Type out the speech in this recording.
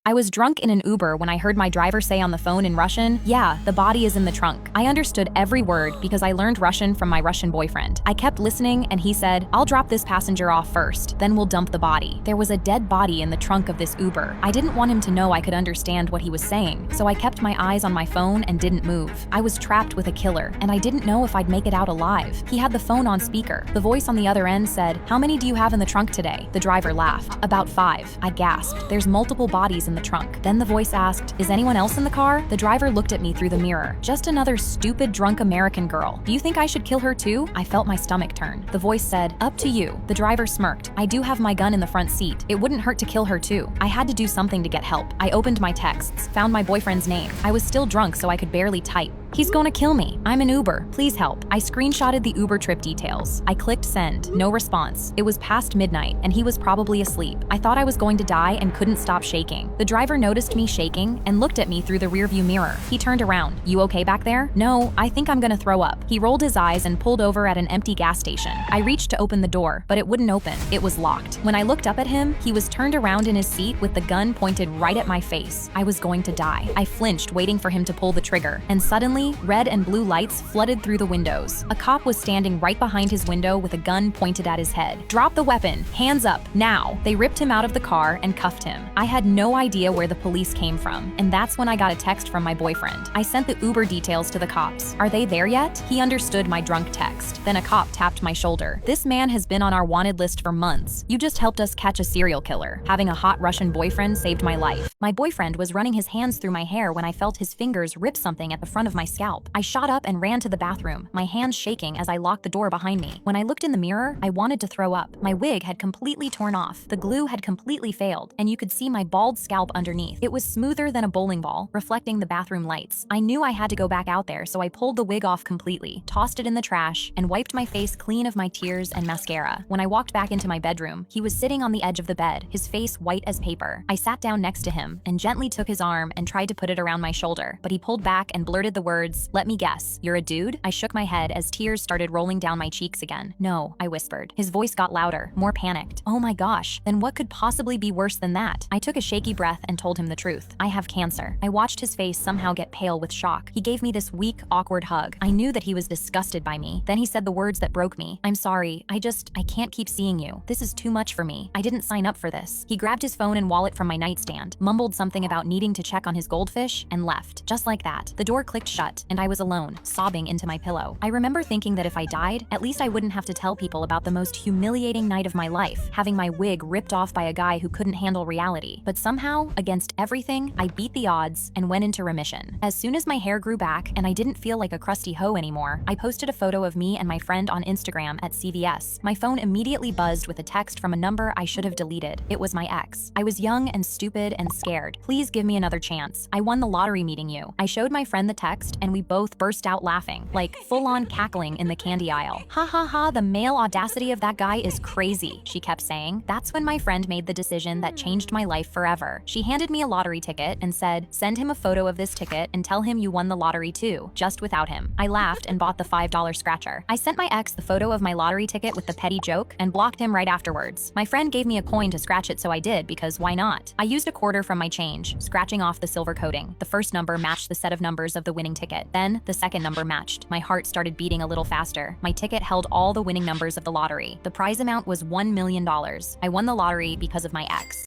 I was drunk in an Uber when I heard my driver say on the phone in Russian, "Yeah, the body is in the trunk." I understood every word because I learned Russian from my Russian boyfriend. I kept listening and he said, "I'll drop this passenger off first, then we'll dump the body." There was a dead body in the trunk of this Uber. I didn't want him to know I could understand what he was saying, so I kept my eyes on my phone and didn't move. I was trapped with a killer, and I didn't know if I'd make it out alive. He had the phone on speaker. The voice on the other end said, "How many do you have in the trunk today?" The driver laughed. "About 5. I gasped. "There's multiple bodies in the trunk." Then the voice asked, "Is anyone else in the car?" The driver looked at me through the mirror. "Just another stupid drunk American girl. Do you think I should kill her too?" I felt my stomach turn. The voice said, "Up to you." The driver smirked. "I do have my gun in the front seat. It wouldn't hurt to kill her too." I had to do something to get help. I opened my texts, found my boyfriend's name. I was still drunk, so I could barely type. "He's gonna kill me. I'm an Uber. Please help." I screenshotted the Uber trip details. I clicked send. No response. It was past midnight, and he was probably asleep. I thought I was going to die and couldn't stop shaking. The driver noticed me shaking and looked at me through the rearview mirror. He turned around. "You okay back there?" "No, I think I'm gonna throw up." He rolled his eyes and pulled over at an empty gas station. I reached to open the door, but it wouldn't open. It was locked. When I looked up at him, he was turned around in his seat with the gun pointed right at my face. I was going to die. I flinched, waiting for him to pull the trigger, and suddenly, red and blue lights flooded through the windows. A cop was standing right behind his window with a gun pointed at his head. "Drop the weapon. Hands up, now." They ripped him out of the car and cuffed him. I had no idea where the police came from, and that's when I got a text from my boyfriend. I sent the Uber details to the cops. "Are they there yet?" He understood my drunk text. Then a cop tapped my shoulder. "This man has been on our wanted list for months. You just helped us catch a serial killer. Having a hot Russian boyfriend saved my life." My boyfriend was running his hands through my hair when I felt his fingers rip something at the front of my scalp. I shot up and ran to the bathroom, my hands shaking as I locked the door behind me. When I looked in the mirror, I wanted to throw up. My wig had completely torn off. The glue had completely failed, and you could see my bald scalp underneath. It was smoother than a bowling ball, reflecting the bathroom lights. I knew I had to go back out there, so I pulled the wig off completely, tossed it in the trash, and wiped my face clean of my tears and mascara. When I walked back into my bedroom, he was sitting on the edge of the bed, his face white as paper. I sat down next to him and gently took his arm and tried to put it around my shoulder, but he pulled back and blurted the words, "Let me guess, you're a dude?" I shook my head as tears started rolling down my cheeks again. "No," I whispered. His voice got louder, more panicked. "Oh my gosh, then what could possibly be worse than that?" I took a shaky breath and told him the truth. "I have cancer." I watched his face somehow get pale with shock. He gave me this weak, awkward hug. I knew that he was disgusted by me. Then he said the words that broke me. "I'm sorry. I can't keep seeing you. This is too much for me. I didn't sign up for this." He grabbed his phone and wallet from my nightstand, mumbled something about needing to check on his goldfish, and left. Just like that. The door clicked shut, and I was alone, sobbing into my pillow. I remember thinking that if I died, at least I wouldn't have to tell people about the most humiliating night of my life, having my wig ripped off by a guy who couldn't handle reality. But somehow, against everything, I beat the odds and went into remission. As soon as my hair grew back and I didn't feel like a crusty hoe anymore, I posted a photo of me and my friend on Instagram at CVS. My phone immediately buzzed with a text from a number I should have deleted. It was my ex. I was young and stupid and scared. "Please give me another chance. I won the lottery meeting you." I showed my friend the text and we both burst out laughing, like full-on cackling in the candy aisle. "Ha ha ha, the male audacity of that guy is crazy," she kept saying. That's when my friend made the decision that changed my life forever. She handed me a lottery ticket and said, "Send him a photo of this ticket and tell him you won the lottery too, just without him." I laughed and bought the $5 scratcher. I sent my ex the photo of my lottery ticket with the petty joke and blocked him right afterwards. My friend gave me a coin to scratch it, so I did, because why not? I used a quarter from my change, scratching off the silver coating. The first number matched the set of numbers of the winning ticket. Then the second number matched. My heart started beating a little faster. My ticket held all the winning numbers of the lottery. The prize amount was $1 million. I won the lottery because of my ex.